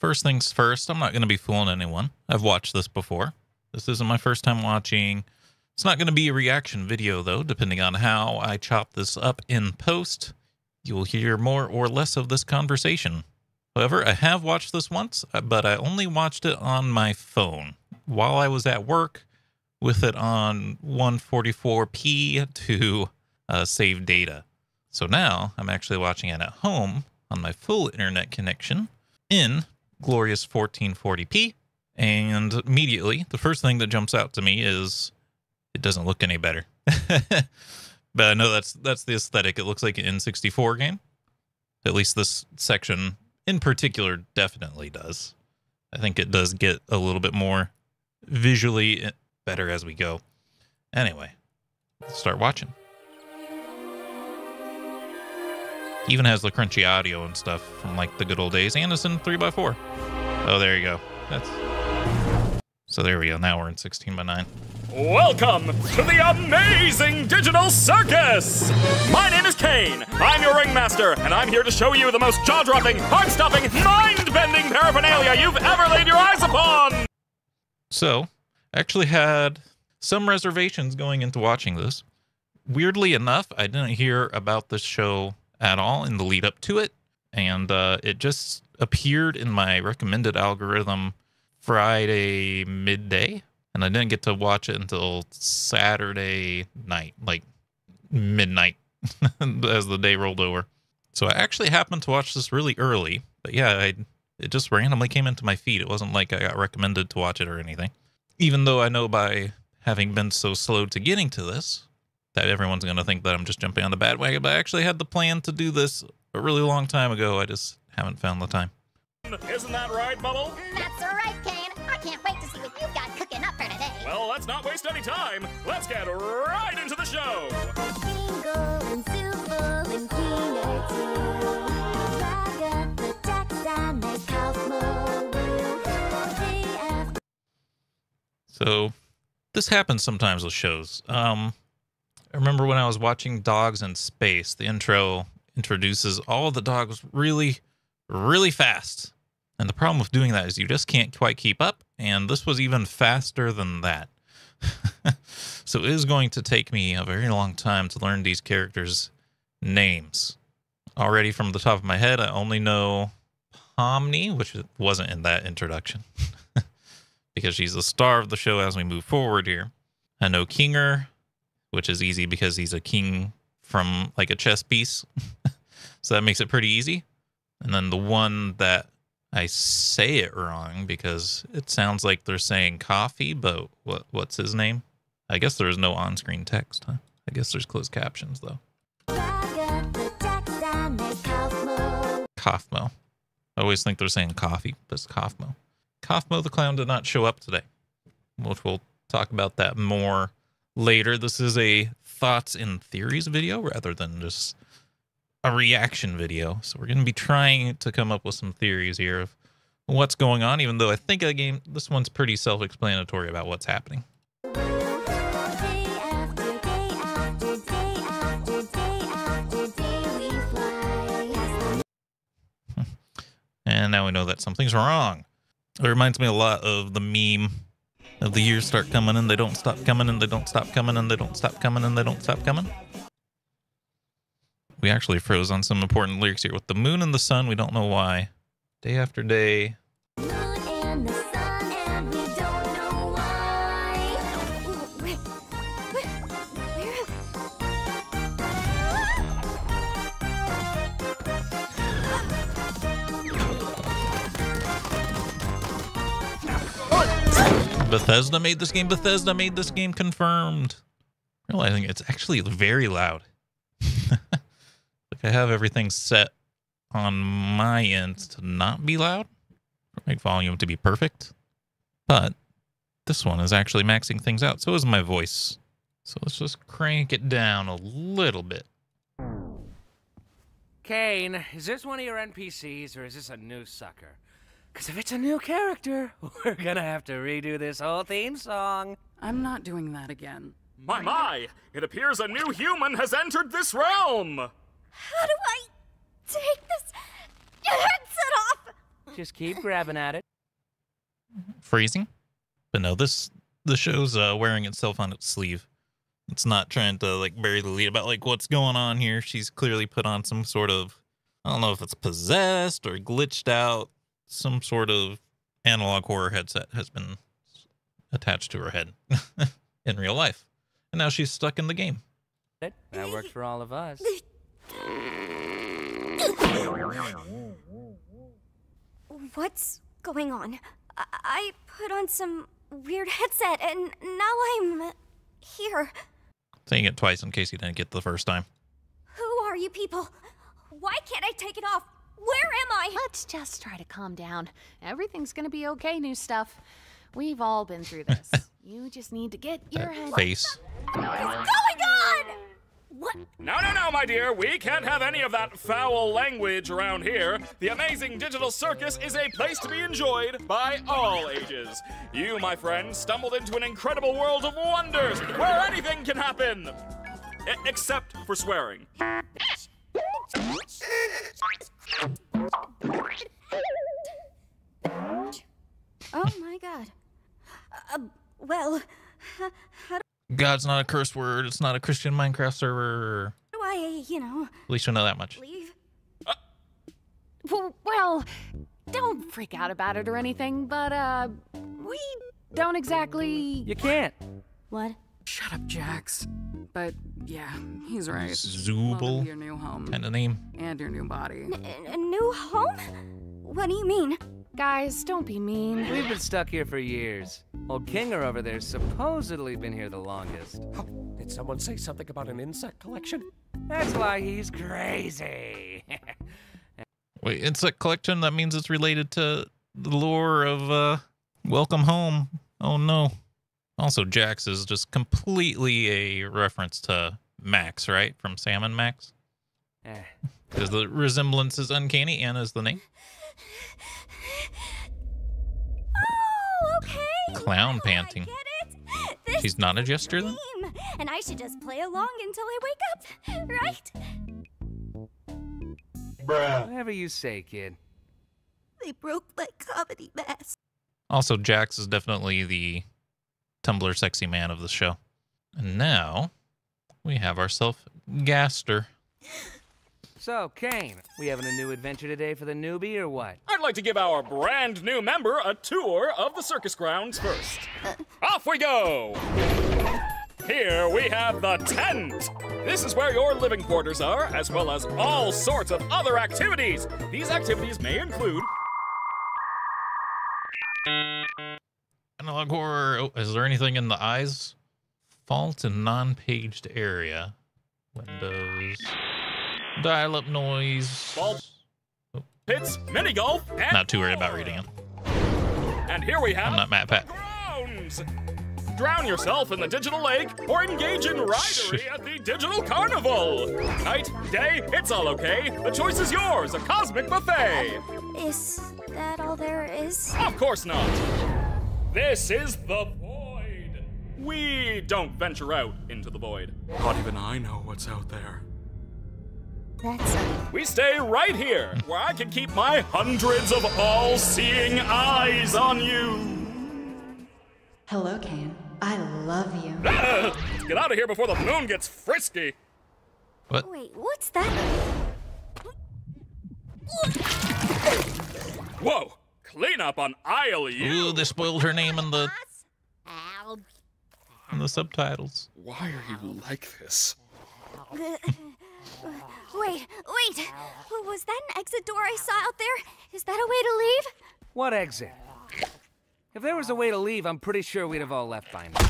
First things first, I'm not going to be fooling anyone. I've watched this before. This isn't my first time watching. It's not going to be a reaction video, though. Depending on how I chop this up in post, you'll hear more or less of this conversation. However, I have watched this once, but I only watched it on my phone while I was at work with it on 144p to save data. So now I'm actually watching it at home on my full internet connection in glorious 1440p. And immediately, the first thing that jumps out to me is it doesn't look any better. But I know that's the aesthetic. It looks like an N64 game. At least this section in particular definitely does. I think it does get a little bit more visually better as we go. Anyway, let's start watching. Even has the crunchy audio and stuff from like the good old days. And it's in 3x4. Oh, there you go. So there we go. Now we're in 16:9. Welcome to the Amazing Digital Circus! My name is Kane. I'm your ringmaster, and I'm here to show you the most jaw-dropping, heart-stopping, mind-bending paraphernalia you've ever laid your eyes upon! So, I actually had some reservations going into watching this. Weirdly enough, I didn't hear about this show at all in the lead up to it, and it just appeared in my recommended algorithm Friday midday. And I didn't get to watch it until Saturday night, like midnight, as the day rolled over. So I actually happened to watch this really early. But yeah, it just randomly came into my feed. It wasn't like I got recommended to watch it or anything. Even though I know by having been so slow to getting to this, that everyone's going to think that I'm just jumping on the bandwagon. But I actually had the plan to do this a really long time ago. I just haven't found the time. Isn't that right, Bubble? That's right, Kane. I can't wait to see what you've got cooking up for today. Well, let's not waste any time. Let's get right into the show. Jingle and super and peanut too. Flag up the text and make health more real. So this happens sometimes with shows. I remember when I was watching Dogs in Space, the intro introduces all of the dogs really, really fast. And the problem with doing that is you just can't quite keep up. And this was even faster than that. So it is going to take me a very long time to learn these characters' names. Already from the top of my head, I only know Pomni, which wasn't in that introduction. Because she's the star of the show as we move forward here. I know Kinger, which is easy because he's a king from like a chess piece. So that makes it pretty easy. And then the one that I say it wrong because it sounds like they're saying coffee, but what's his name? I guess there's no on-screen text, huh? I guess there's closed captions, though. Kaufmo. I always think they're saying coffee, but it's Kaufmo. Kaufmo the clown did not show up today, which we'll talk about that more later. This is a thoughts and theories video rather than just a reaction video. So we're going to be trying to come up with some theories here of what's going on, even though I think this one's pretty self-explanatory about what's happening. And now we know that something's wrong. It reminds me a lot of the meme of the years start coming and they don't stop coming and they don't stop coming and they don't stop coming and they don't stop coming. We actually froze on some important lyrics here with the moon and the sun. We don't know why. Day after day. Moon and the sun, and we don't know why. Bethesda made this game. Bethesda made this game confirmed. Realizing it's actually very loud. I have everything set on my end to not be loud, make volume to be perfect, but this one is actually maxing things out. So is my voice. So let's just crank it down a little bit. Kane, is this one of your NPCs or is this a new sucker? Because if it's a new character, we're gonna have to redo this whole theme song. I'm not doing that again. My! It appears a new human has entered this realm! How do I take this headset off? Just keep grabbing at it. Freezing. But no, the show's wearing itself on its sleeve. It's not trying to like bury the lead about like what's going on here. She's clearly put on some sort of, I don't know if it's possessed or glitched out, some sort of analog horror headset has been attached to her head in real life. And now she's stuck in the game. That worked for all of us. What's going on? I put on some weird headset and now I'm here. Saying it twice in case you didn't get the first time. Who are you people? Why can't I take it off? Where am I? Let's just try to calm down. Everything's gonna be okay, new stuff. We've all been through this. You just need to get your That head. face. What's going on? What? No, no, no, my dear. We can't have any of that foul language around here. The Amazing Digital Circus is a place to be enjoyed by all ages. You, my friend, stumbled into an incredible world of wonders where anything can happen. Except for swearing. Oh my god. Well, how God's not a curse word. It's not a Christian Minecraft server. do I, At least you know that much. leave? Well, don't freak out about it or anything, but, we don't exactly... You can't. What? Shut up, Jax. But yeah, he's right. Zooble. Welcome to your new home Kind of name. and your new body. A new home? What do you mean? Guys, don't be mean. We've been stuck here for years. Old Kinger over there's supposedly been here the longest. Oh, did someone say something about an insect collection? That's why he's crazy. Wait, insect collection? That means it's related to the lore of Welcome Home. Oh no. Also, Jax is just completely a reference to Max, right? From Sam and Max. Eh. Because the resemblance is uncanny, and is the name. Oh, okay. Clown Now panting. I get it. This She's not a is jester the then? game, and I should just play along until I wake up, right? Whatever you say, kid. They broke my comedy mask. Also, Jax is definitely the Tumblr sexy man of the show. And now, we have ourselves Gaster. So, Kane, we having a new adventure today for the newbie or what? I'd like to give our brand new member a tour of the circus grounds first. Off we go! Here we have the tent. This is where your living quarters are, as well as all sorts of other activities. These activities may include... Analog horror. Oh, is there anything in the eyes? Fault in non-paged area. Windows. Dial-up noise. Ball pits, mini golf, and Not too worried about reading it. And here we have I'm not Matt Pat. grounds. Drown yourself in the digital lake or engage in ridery at the digital carnival. Night, day, it's all okay. The choice is yours, a cosmic buffet. Is that all there is? Of course not. This is the void. We don't venture out into the void. Not even I know what's out there. That's We stay right here, where I can keep my hundreds of all-seeing eyes on you. Hello, Kane. I love you. Let's get out of here before the moon gets frisky. What? Wait, what's that? Whoa, clean up on aisle U. Ooh, they spoiled her name in the Ow. subtitles. Why are you like this? Wait. Was that an exit door I saw out there? Is that a way to leave? What exit? If there was a way to leave, I'm pretty sure we'd have all left by now.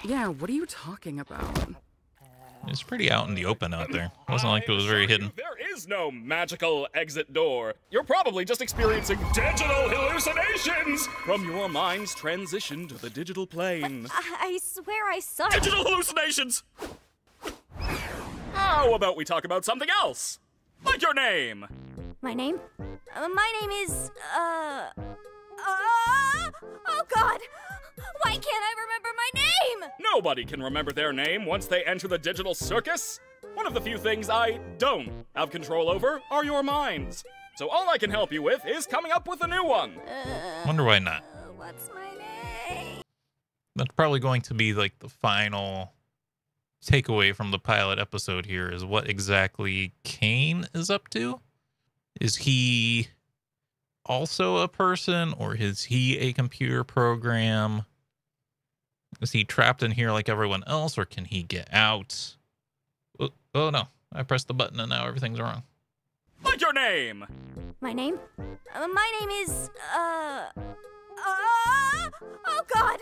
Yeah, what are you talking about? It's pretty out in the open out there. It wasn't like it was very hidden. There is no magical exit door. You're probably just experiencing digital hallucinations from your mind's transition to the digital plane. I swear I saw it. Digital hallucinations! How about we talk about something else? Like your name. My name? My name is, oh God! Why can't I remember my name? Nobody can remember their name once they enter the digital circus. One of the few things I don't have control over are your minds. So all I can help you with is coming up with a new one. Wonder why not. What's my name? That's probably going to be like the final takeaway from the pilot episode here is what exactly Kane is up to. Is he also a person, or is he a computer program? Is he trapped in here like everyone else, or can he get out? Oh no, I pressed the button and now everything's wrong. What's your name? My name? My name is, oh God!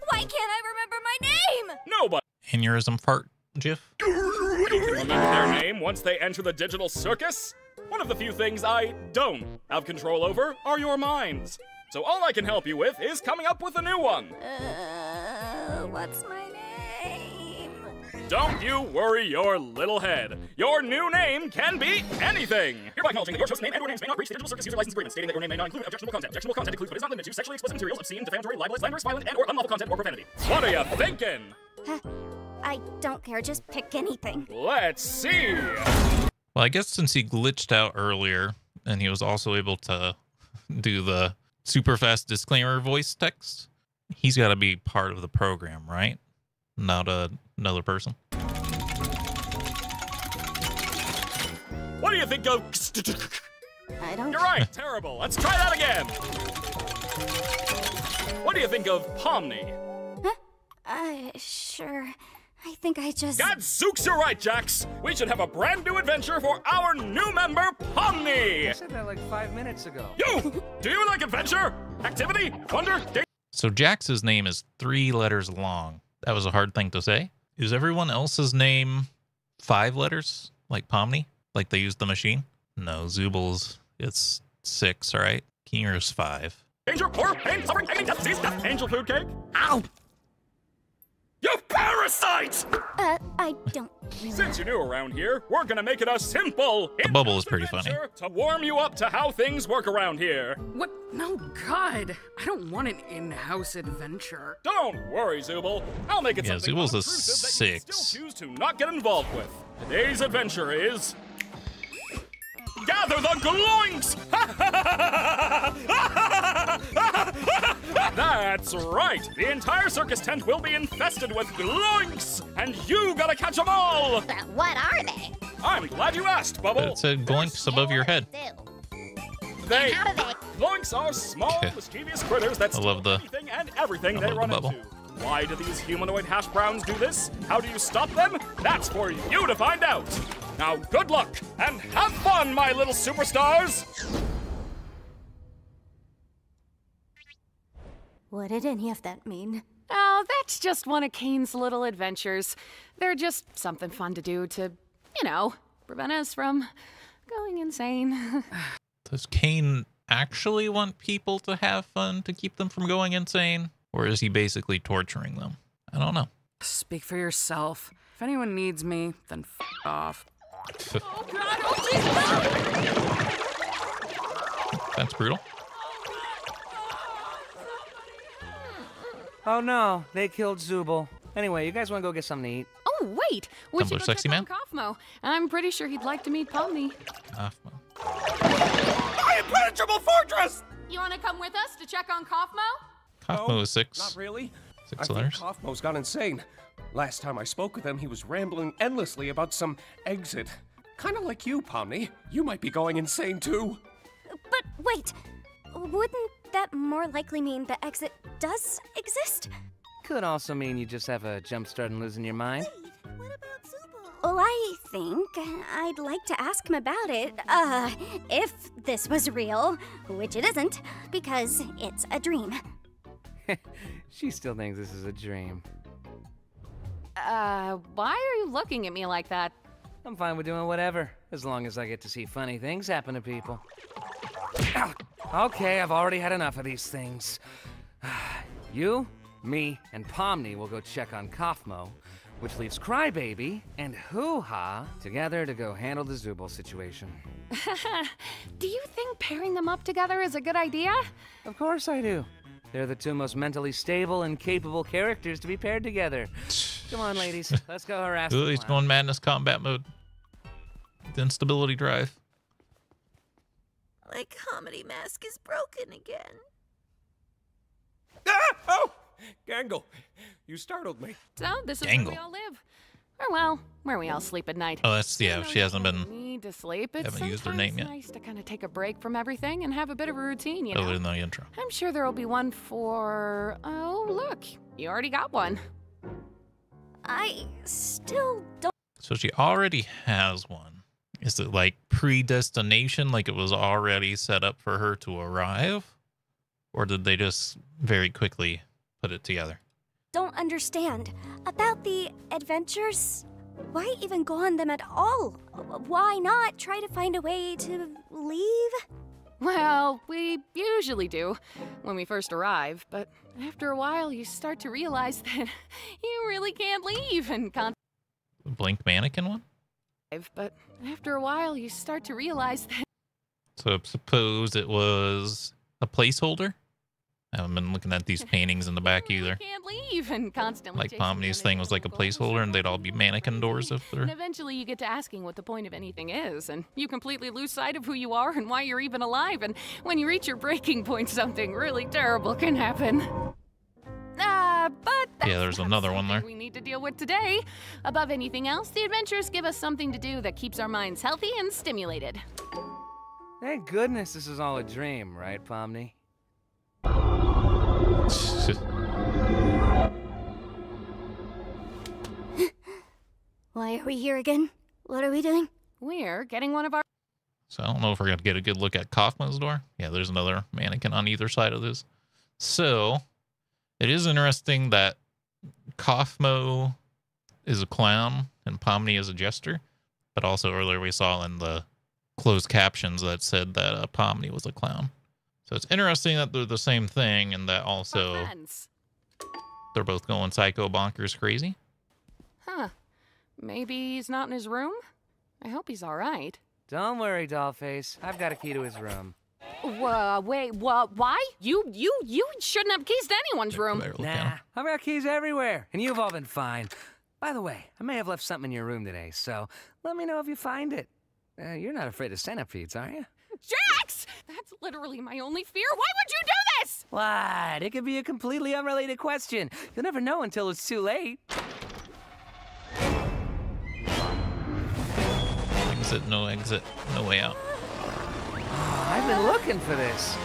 Why can't I remember my name? Nobody Aneurysm fart gif. can remember their name once they enter the digital circus. One of the few things I don't have control over are your minds. So all I can help you with is coming up with a new one. What's my name? Don't you worry your little head. Your new name can be anything. Hereby acknowledging that your chosen name and or names may not breach the digital circus user license agreement, stating that your name may not include objectionable content. Objectionable content includes but is not limited to sexually explicit materials, obscene, defamatory, libelous, slanderous, violent, and or unlawful content or profanity. What are you thinking? I don't care, just pick anything. Let's see. Well, I guess since he glitched out earlier and he was also able to do the super fast disclaimer voice text, he's got to be part of the program, right? Not another person. What do you think of... I don't... You're right, terrible. Let's try that again. What do you think of Pomni? Sure. I think I just... Gadzooks, you're right, Jax. We should have a brand new adventure for our new member, Pomni. I said that like 5 minutes ago. You! Do you like adventure? Activity? Wonder? So Jax's name is 3 letters long. That was a hard thing to say. Is everyone else's name 5 letters? Like Pomni? Like they used the machine? No, Zubal's, it's 6, right? Keener's 5. Danger, horror, pain, suffering, agony, death, disease, death, angel food cake? Ow! You parasite! I don't really... Since you're new around here, we're gonna make it a simple... The bubble is pretty funny. To warm you up to how things work around here. What? No, God. I don't want an in-house adventure. Don't worry, Zubal. I'll make it Yeah, something Zubal's a unobtrusive that you 6. still choose to not get involved with. Today's adventure is... Gather the gloinks! That's right! The entire circus tent will be infested with gloinks! And you gotta catch them all! But what are they? I'm glad you asked, Bubble! But it said gloinks above your head. They... How do they... Gloinks are small, Okay. mischievous critters that I love steal the- anything and everything I they love the run bubble. into. Why do these humanoid hash browns do this? How do you stop them? That's for you to find out! Now, good luck, and have fun, my little superstars! What did any of that mean? Oh, that's just one of Kane's little adventures. They're just something fun to do to, you know, prevent us from going insane. Does Kane actually want people to have fun to keep them from going insane? Or is he basically torturing them? I don't know. Speak for yourself. If anyone needs me, then f off. Oh, God, oh, jeez, That's brutal. Oh no, they killed Zubal. Anyway, you guys want to go get something to eat? Oh, wait. We Tumblr should go sexy check man? on Kaufmo. I'm pretty sure he'd like to meet Pomni. Ah, well. Impenetrable fortress! You want to come with us to check on Kaufmo? Kaufmo is 6. Not really. 6 I think letters. Kaufmo's gone insane. Last time I spoke with him, he was rambling endlessly about some exit. Kind of like you, Pomni. You might be going insane too. But wait, wouldn't that more likely mean the exit does exist? Could also mean you just have a jump start and losing your mind. What about Zubal? Well, I think I'd like to ask him about it, if this was real, which it isn't, because it's a dream. She still thinks this is a dream. Why are you looking at me like that? I'm fine with doing whatever, as long as I get to see funny things happen to people. Okay, I've already had enough of these things. You, me, and Pomni will go check on Kaufmo, which leaves Crybaby and Hoo-Ha together to go handle the Zubal situation. Do you think pairing them up together is a good idea? Of course I do. They're the 2 most mentally stable and capable characters to be paired together. Come on, ladies, let's go harass Ooh, the he's clown. going madness combat mode. The instability drive. My comedy mask is broken again. Ah! Oh! Gangle, you startled me. So, this is where we Gangle. all live. Or, well, where we all sleep at night. Oh, that's, yeah, I know she you hasn't don't been. need to sleep. It's haven't used her name yet. nice to kind of take a break from everything and have a bit of a routine, you know? Other than the intro. I'm sure there will be one for... Oh, look. You already got one. I still don't. So she already has one. Is it like predestination, like it was already set up for her to arrive? Or did they just very quickly put it together? Don't understand. About the adventures? Why even go on them at all? Why not try to find a way to leave? Well, we usually do when we first arrive, but after a while you start to realize that you really can't leave and can't Blink mannequin one? survive. But after a while you start to realize that So suppose it was a placeholder? I haven't been looking at these paintings in the back you really either. can't leave and constantly Like chasing Pomni's down thing was like a goals placeholder and they'd all be mannequin doors if And they're... eventually you get to asking what the point of anything is, and you completely lose sight of who you are and why you're even alive, and when you reach your breaking point, something really terrible can happen. But that's there's not another one something there. we need to deal with today. Above anything else, the adventures give us something to do that keeps our minds healthy and stimulated. Thank goodness this is all a dream, right, Pomni? Why are we here again? What are we doing? We're getting one of our So I don't know if we're going to get a good look at Kaufman's door. Yeah, there's another mannequin on either side of this. So it is interesting that Kaufmo is a clown and Pomni is a jester. But also earlier we saw in the closed captions that said that Pomni was a clown. So it's interesting that they're the same thing and that also friends. they're both going psycho bonkers crazy. Huh. Maybe he's not in his room? I hope he's all right. Don't worry, Dollface. I've got a key to his room. Wait, why? You shouldn't have keys to anyone's room. Better look Nah, down. I've got keys everywhere, and you've all been fine. By the way, I may have left something in your room today, so let me know if you find it. You're not afraid of centipedes, are you? Jax! That's literally my only fear. Why would you do this? What? It could be a completely unrelated question. You'll never know until it's too late. Exit, no way out. I've been looking for this.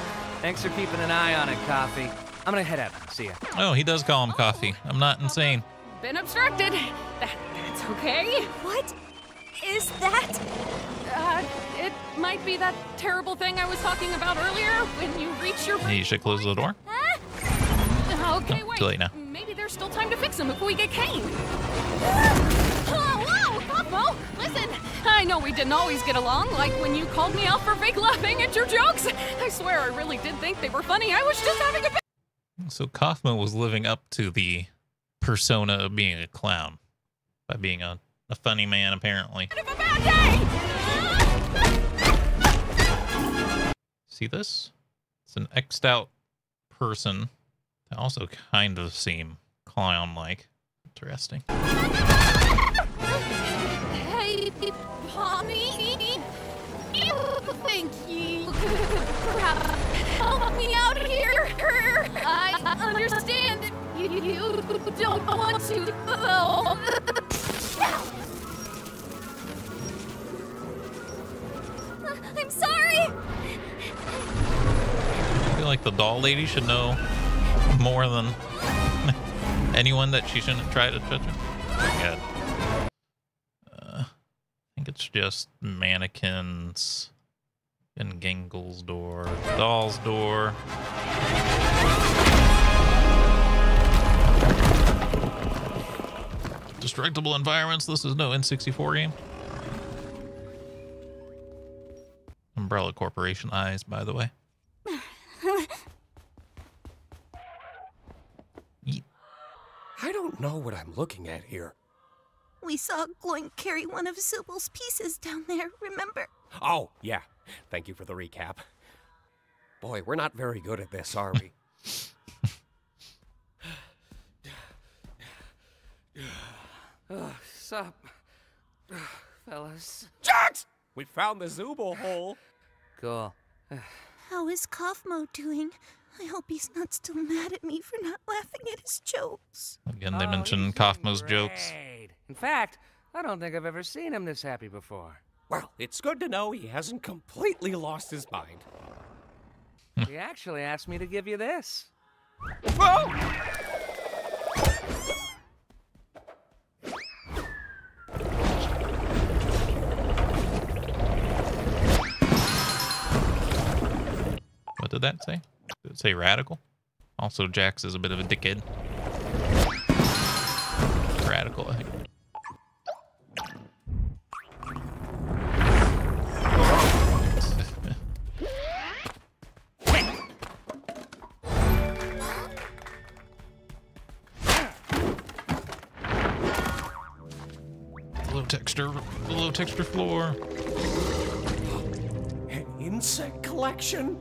Thanks for keeping an eye on it, Coffee. I'm gonna head out. See ya. Oh, he does call him coffee. I'm not insane. Been obstructed. That's okay. What is that? It might be that terrible thing I was talking about earlier when you reach your... You should close the door. Okay, No, wait. too late now. Maybe there's still time to fix him if we get Kane. Whoa, Cosmo, listen. I know we didn't always get along, like when you called me out for fake laughing at your jokes. I swear I really did think they were funny. I was just having a bit... So Kaufman was living up to the persona of being a clown by being a funny man, apparently. of a bad day. See this? It's an X'd out person that also kind of seem clown-like. Interesting. Hey, Pommy. Thank you. Help me out here. I understand that you don't want to, though. I'm sorry! I feel like the doll lady should know more than anyone that she shouldn't try to touch it. Yeah. I think it's just mannequins in Gangle's door, doll's door. Destructible environments. This is no N64 game. Umbrella Corporation eyes, by the way. I don't know what I'm looking at here. We saw Gloink carry one of Zubal's pieces down there, remember? Oh, yeah. Thank you for the recap. Boy, we're not very good at this, are we? Sup, fellas? Jax! We found the Zubal hole. Cool. How is Kaufmo doing? I hope he's not still mad at me for not laughing at his jokes. Again, they Oh, mentioned he's Kaufmo's doing jokes. great. In fact, I don't think I've ever seen him this happy before. Well, it's good to know he hasn't completely lost his mind. He actually asked me to give you this. Whoa! What did that say? Did it say radical? Also, Jax is a bit of a dickhead. Radical, I think. Low texture floor. An insect collection?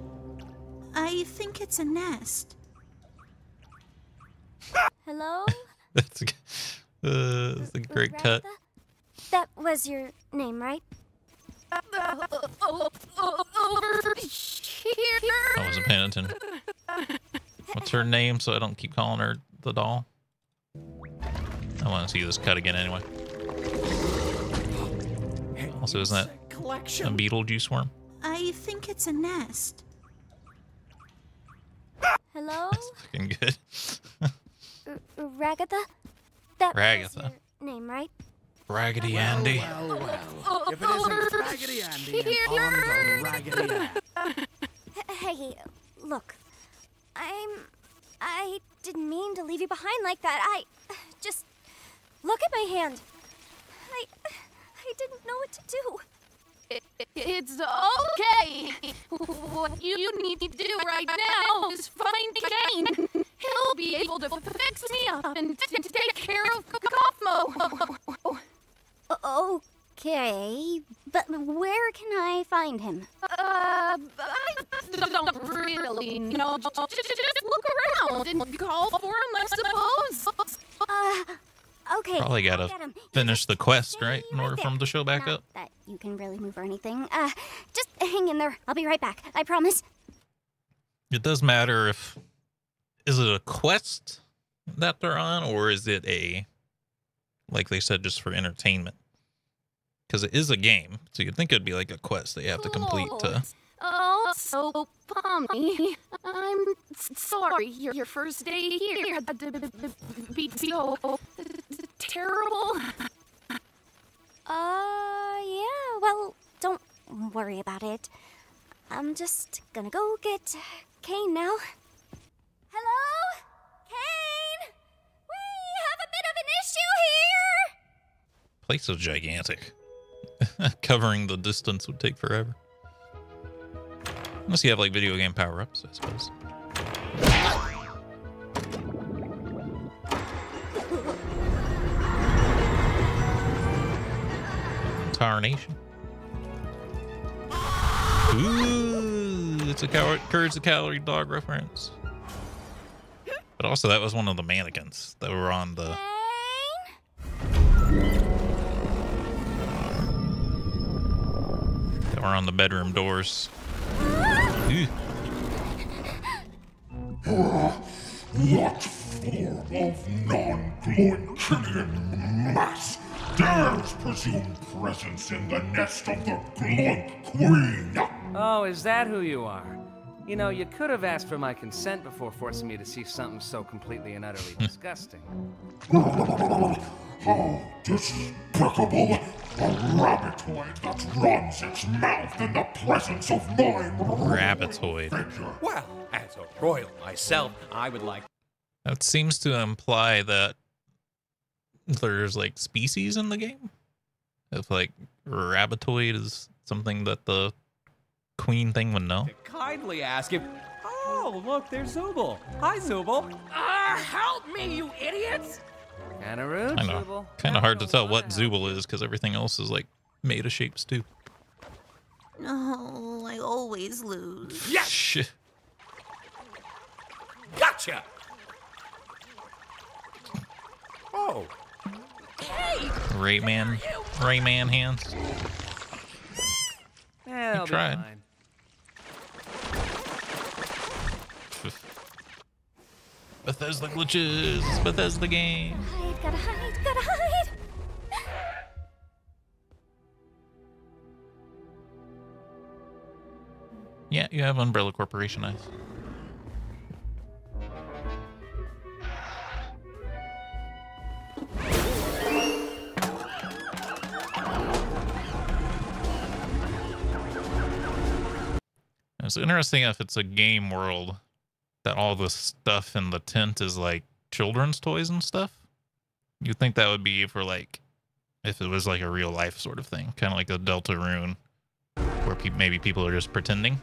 I think it's a nest. Hello? That's a great cut. Ragatha? That was your name, right? Over here. I wasn't paying attention. What's her name so I don't keep calling her the doll? I want to see this cut again anyway. Also, isn't that a Collection? Beetlejuice worm? I think it's a nest. Hello? That's fucking good. Ragatha? That was Ragatha. your name, right? Raggedy Andy. If it isn't Raggedy Andy and on the Raggedy Ann. Hey, look. I didn't mean to leave you behind like that. Just look at my hand. I didn't know what to do. It's okay. What you need to do right now is find Kane. He'll be able to fix me up and take care of Kaufmo. Okay, but where can I find him? I don't really know. Just look around and call for him, I suppose. Okay. Probably I'll gotta get him. finish the quest, Stay right? In order for there. him to show back Not up. that you can really move or anything. Just hang in there. I'll be right back. I promise. It does matter if... Is it a quest that they're on, or is it a... Like they said, just for entertainment? Because it is a game, so you'd think it'd be like a quest that you have to complete to... Oh, so Pommy, I'm sorry your first day here had to be so terrible. Yeah, well, don't worry about it. I'm just gonna go get Kane now. Hello? Kane? We have a bit of an issue here! Place is gigantic. Covering the distance would take forever. Unless you have like video game power-ups, I suppose. Tarnation. Ooh, it's a Courage the Calorie Dog reference. But also, that was one of the mannequins that were on the... that were on the bedroom doors. Ooh. What form of non-glowing killing mass dares presume presence in the nest of the Glug Queen? Oh, is that who you are? You know, you could have asked for my consent before forcing me to see something so completely and utterly disgusting. How despicable! A rabbitoid that runs its mouth in the presence of my Rabbitoid. Well, as a royal myself, I would like... That seems to imply that there's like species in the game. If like rabbitoid is something that the queen thing would know. to kindly ask if... Oh, look, there's Zubul. Hi, Zubul. Help me, you idiots! Kinda rude, I know. Zubul. Kind of hard to tell what Zubul is because everything else is like made of shapes too. No, I always lose. Yes! Shit. Gotcha! Oh. Rayman hands. Yeah, they'll be tried. fine. Bethesda glitches. It's Bethesda game. Gotta hide. Yeah, you have Umbrella Corporation eyes. It's interesting if it's a game world that all the stuff in the tent is like children's toys and stuff. You'd think that would be for like, if it was like a real life sort of thing, kind of like a Deltarune, where maybe people are just pretending.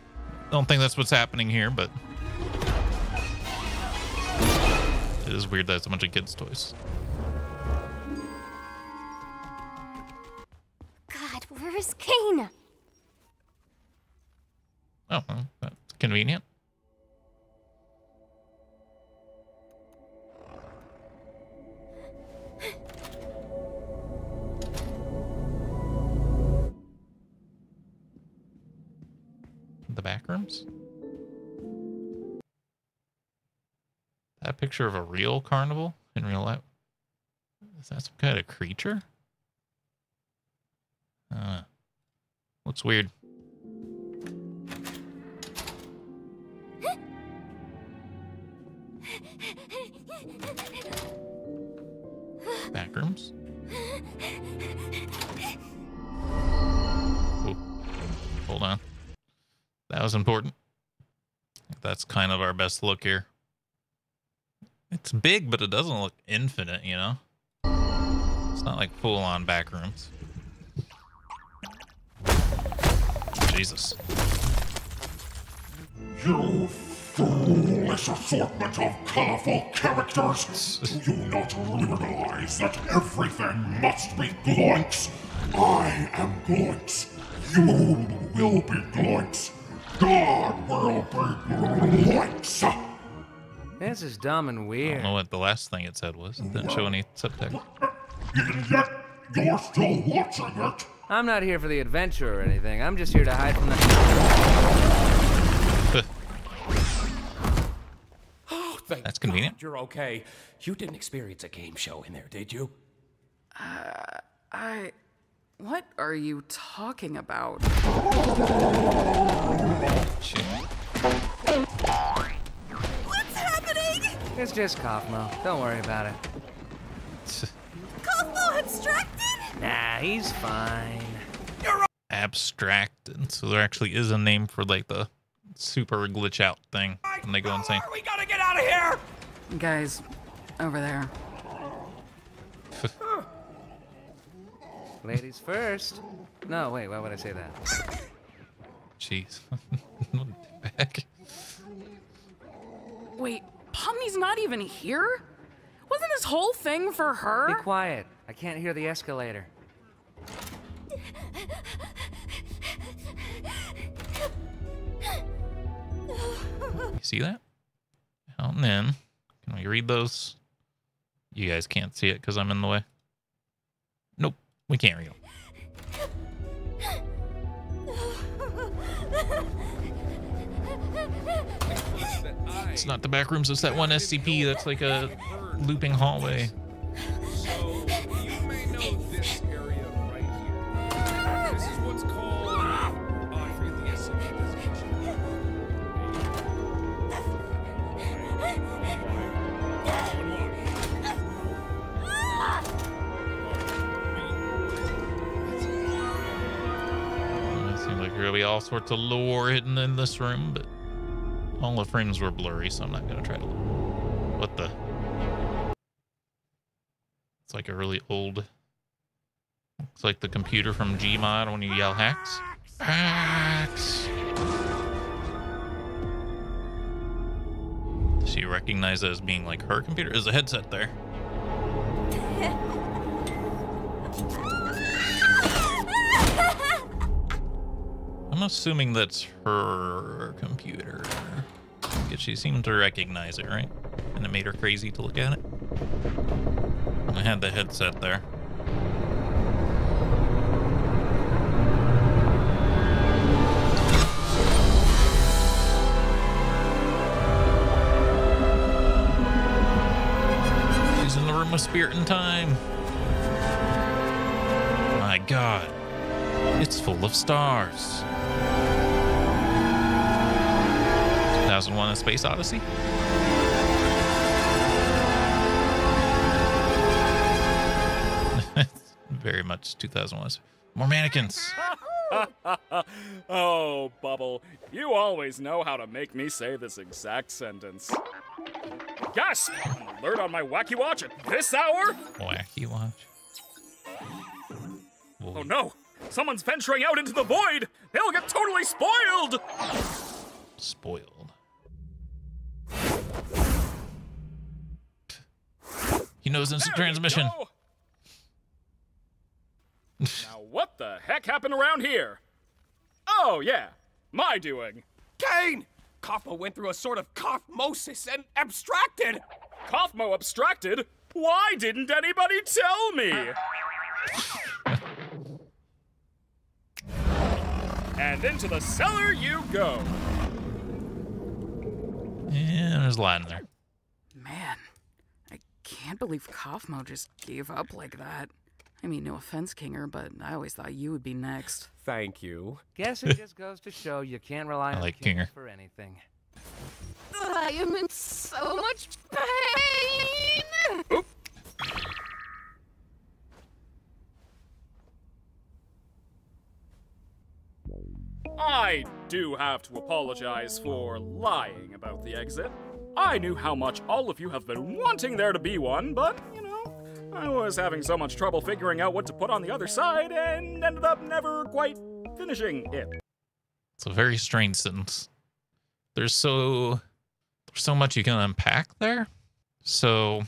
I don't think that's what's happening here, but it is weird that it's a bunch of kids' toys. God, where's Kane? Oh, well, that's convenient. The back rooms? That picture of a real carnival in real life? Is that some kind of creature? Looks weird. Back rooms? Ooh. Hold on. That was important. That's kind of our best look here. It's big, but it doesn't look infinite, you know? It's not like full-on back rooms. Jesus. You foolish assortment of colorful characters! Do you not realize that everything must be Gloinks? I am Gloinks. You will be Gloinks. God will be Gloinks. This is dumb and I weird. don't know what the last thing it said was. It didn't show any subtext. And yet, you're still watching it. I'm not here for the adventure or anything. I'm just here to hide from the... Oh, thank That's convenient. God you're okay. You didn't experience a game show in there, did you? What are you talking about? Shit. What's happening? It's just Kaufmo. Don't worry about it. Kaufmo abstracted? Nah, he's fine. Abstracted. So there actually is a name for like the super glitch out thing when they go insane. We gotta get out of here! Guys, over there. Ladies first. No, wait, why would I say that? Jeez. Back. Wait, Pomni's not even here? Wasn't this whole thing for her? Be quiet. I can't hear the escalator. You see that? Out and in. Can we read those? You guys can't see it because I'm in the way. Nope, we can't read them. It's not the back rooms, it's that one SCP that's like a looping hallway. So, you may know this area right here. This is what's called... I forget the SCP designation. It seems like there'll be all sorts of lore hidden in this room, but all the frames were blurry, so I'm not gonna try to look. What the? It's like a really old. It's like the computer from Gmod when you yell hacks. Hacks. Does she recognize it as being like her computer? Is a headset there? I'm assuming that's her computer. Because she seemed to recognize it, right? And it made her crazy to look at it. I had the headset there. a spirit in time. My God. It's full of stars. 2001: A Space Odyssey? Very much 2001. More mannequins. Oh, Bubble, you always know how to make me say this exact sentence. Gasp! Alert on my wacky watch at this hour? Wacky watch. Oh no! Someone's venturing out into the void! They'll get totally spoiled! Spoiled. He knows instant transmission. Now what the heck happened around here? Oh yeah, my doing. Kane! Kaufmo went through a sort of kaufmosis and abstracted! Kaufmo abstracted? Why didn't anybody tell me? And into the cellar you go. Yeah, there's a lot in there. Man, I can't believe Kaufmo just gave up like that. I mean, no offense, Kinger, but I always thought you would be next. Thank you. Guess it just goes to show you can't rely on like Kinger Kinger for anything. I am in so much pain. Oop. I do have to apologize for lying about the exit. I knew how much all of you have been wanting there to be one, but, you know, I was having so much trouble figuring out what to put on the other side and ended up never quite finishing it. It's a very strange sentence. There's so much you can unpack there. So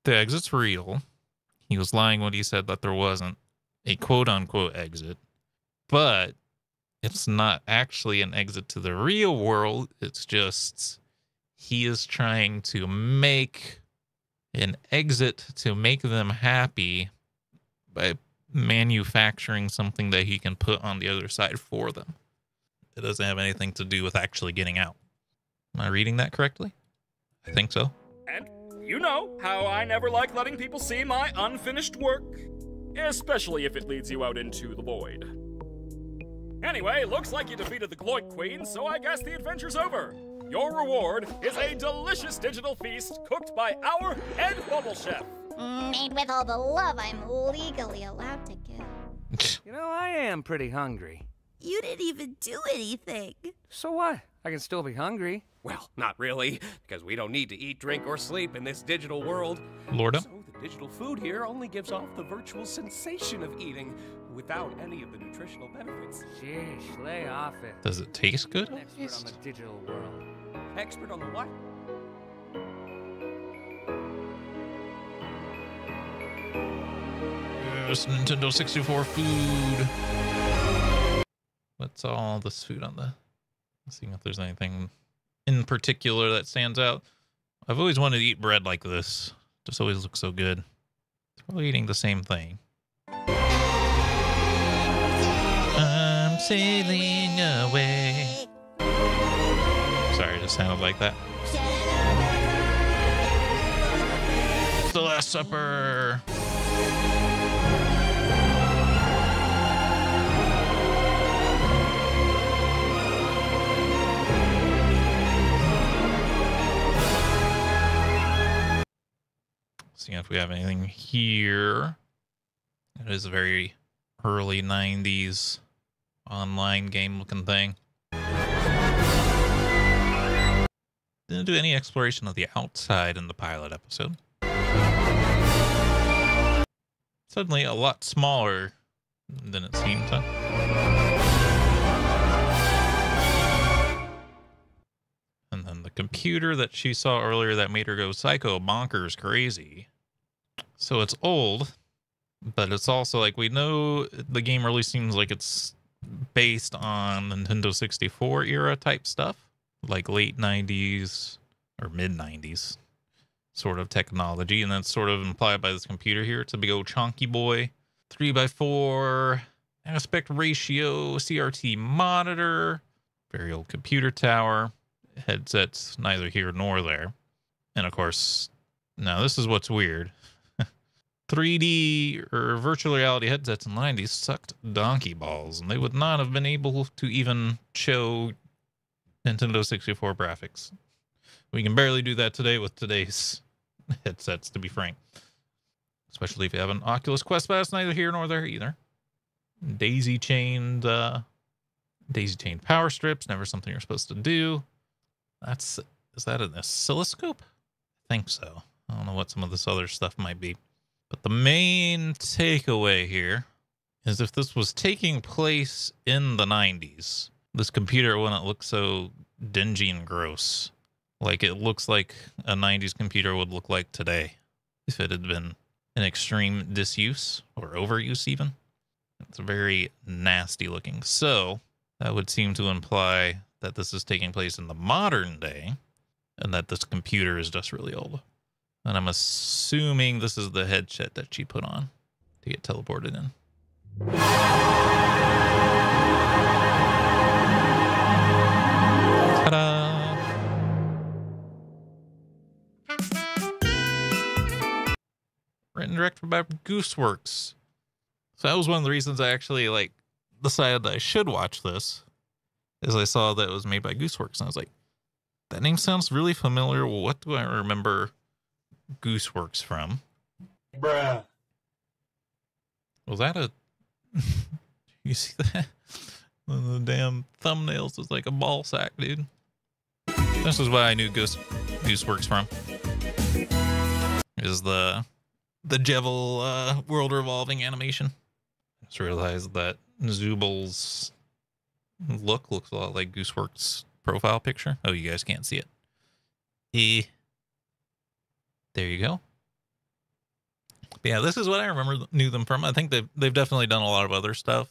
the exit's real. He was lying when he said that there wasn't a quote-unquote exit. But it's not actually an exit to the real world. It's just he is trying to make an exit to make them happy by manufacturing something that he can put on the other side for them. It doesn't have anything to do with actually getting out. Am I reading that correctly? I think so. And you know how I never like letting people see my unfinished work, especially if it leads you out into the void. Anyway, looks like you defeated the Gloit Queen, so I guess the adventure's over. Your reward is a delicious digital feast cooked by our head bubble chef. Made with all the love I'm legally allowed to give. You know, I am pretty hungry. You didn't even do anything. So what? I can still be hungry. Well, not really, because we don't need to eat, drink, or sleep in this digital world. Lorda. So the digital food here only gives off the virtual sensation of eating without any of the nutritional benefits. Sheesh, lay off it. Does it taste good? Expert on the digital world. Expert on the what? Yes, Nintendo 64 food. What's all this food on the... Let's see if there's anything in particular that stands out. I've always wanted to eat bread like this. Just always looks so good. It's probably eating the same thing. I'm sailing away. Sorry, it just sounded like that. It's the Last Supper. See if we have anything here. It is a very early 90s online game looking thing. Didn't do any exploration of the outside in the pilot episode. Suddenly a lot smaller than it seemed, huh? And then the computer that she saw earlier that made her go psycho bonkers crazy. So it's old, but it's also like we know the game really seems like it's based on Nintendo 64 era type stuff, like late 90s or mid 90s sort of technology. And that's sort of implied by this computer here. It's a big old chunky boy, 3x4 aspect ratio, CRT monitor, very old computer tower. Headsets neither here nor there. And of course, now this is what's weird. 3D or virtual reality headsets in the 90s sucked donkey balls, and they would not have been able to even show Nintendo 64 graphics. We can barely do that today with today's headsets, to be frank. Especially if you have an Oculus Quest, but that's neither here nor there either. Daisy-chained power strips, never something you're supposed to do. Is that an oscilloscope? I think so. I don't know what some of this other stuff might be. But the main takeaway here is if this was taking place in the 90s, this computer wouldn't look so dingy and gross. Like it looks like a 90s computer would look like today if it had been in extreme disuse or overuse even. It's very nasty looking. So that would seem to imply that this is taking place in the modern day and that this computer is just really old. And I'm assuming this is the headset that she put on to get teleported in. Ta-da! Written and directed by Gooseworks. So that was one of the reasons I actually decided that I should watch this, is I saw that it was made by Gooseworks, and I was like, that name sounds really familiar. What do I remember Gooseworks from? Bruh. Was that a... You see that? One of the damn thumbnails was like a ball sack, dude. This is what I knew Gooseworks from. Is the Jevil world revolving animation. I just realized that Zubal's look looks a lot like Gooseworks' profile picture. Oh, you guys can't see it. There you go. But yeah, this is what I knew them from. I think they've definitely done a lot of other stuff.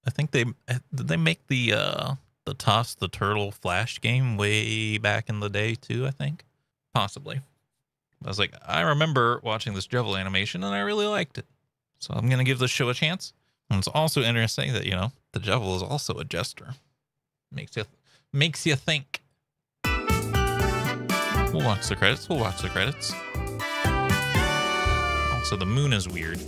I think did they make the Toss the Turtle Flash game way back in the day too, I think. Possibly. I was like, I remember watching this Jevil animation and I really liked it. So I'm going to give this show a chance. And it's also interesting that, the Jevil is also a jester. Makes you think. We'll watch the credits. Also, the moon is weird.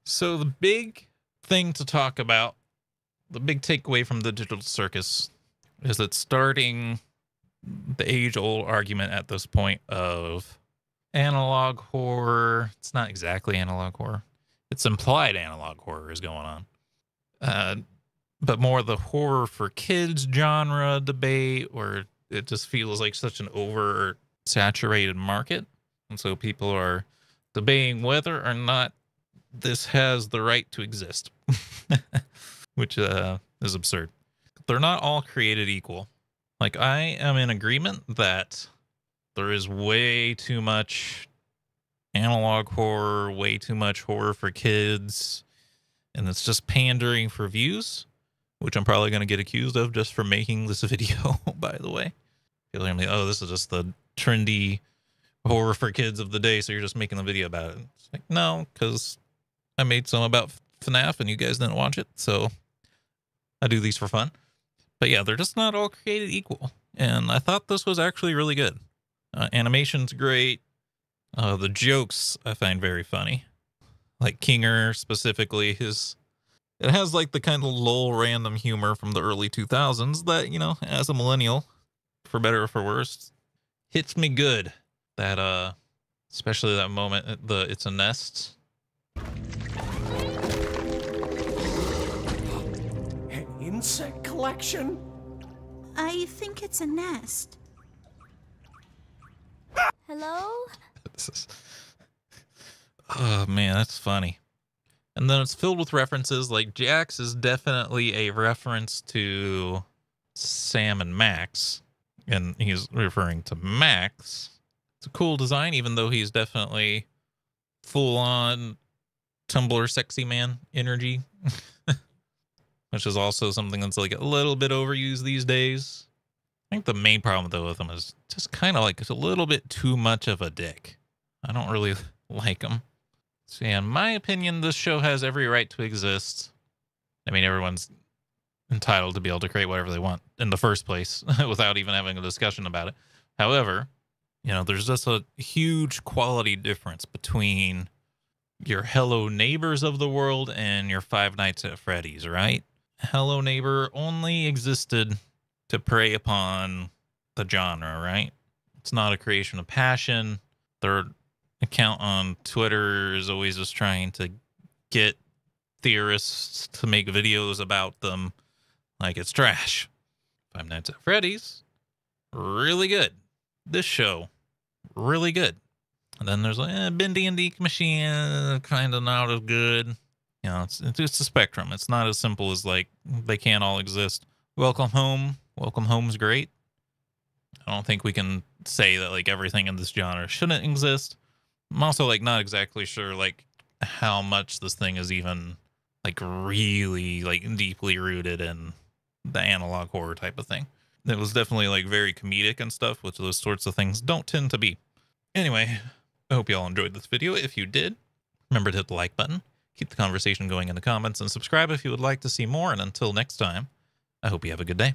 So the big thing to talk about, the big takeaway from the Digital Circus, is that starting the age-old argument at this point of analog horror. It's not exactly analog horror. It's implied analog horror is going on. But more the horror for kids genre debate, where it just feels like such an oversaturated market. And so people are debating whether or not this has the right to exist, which is absurd. They're not all created equal. Like, I am in agreement that there is way too much analog horror, way too much horror for kids, and it's just pandering for views, which I'm probably going to get accused of just for making this video, by the way. People are going to be, oh, this is just the trendy horror for kids of the day, so you're just making a video about it. It's like, no, because I made some about FNAF and you guys didn't watch it, so I do these for fun. But yeah, they're just not all created equal. And I thought this was actually really good. Animation's great. The jokes I find very funny. Like Kinger specifically, it has like the kind of lol random humor from the early 2000s that, as a millennial, for better or for worse, hits me good. That especially that moment, it's a nest. An insect collection? I think it's a nest. Hello? Oh man, that's funny. And then it's filled with references. Like Jax is definitely a reference to Sam and Max, and he's referring to Max. It's a cool design, even though he's definitely full on Tumblr sexy man energy. which is also something that's like a little bit overused these days. I think the main problem though with him is just kind of like it's a little bit too much of a dick. I don't really like him. So yeah, in my opinion, this show has every right to exist. I mean, everyone's entitled to be able to create whatever they want in the first place without even having a discussion about it. However, you know, there's just a huge quality difference between your Hello Neighbors of the world and your Five Nights at Freddy's, right? Hello Neighbor only existed to prey upon the genre, right? It's not a creation of passion. Their account on Twitter is always just trying to get theorists to make videos about them like it's trash. Five Nights at Freddy's, really good. This show, really good. And then there's like Bendy and Deke Machine, kind of not as good. You know, it's a spectrum. It's not as simple as like they can't all exist. Welcome Home. Welcome Home's great. I don't think we can say that like everything in this genre shouldn't exist. I'm also like not exactly sure like how much this thing is even like really like deeply rooted in the analog horror type of thing. It was definitely like very comedic and stuff, which those sorts of things don't tend to be. Anyway, I hope you all enjoyed this video. If you did, remember to hit the like button, keep the conversation going in the comments, and subscribe if you would like to see more. And until next time, I hope you have a good day.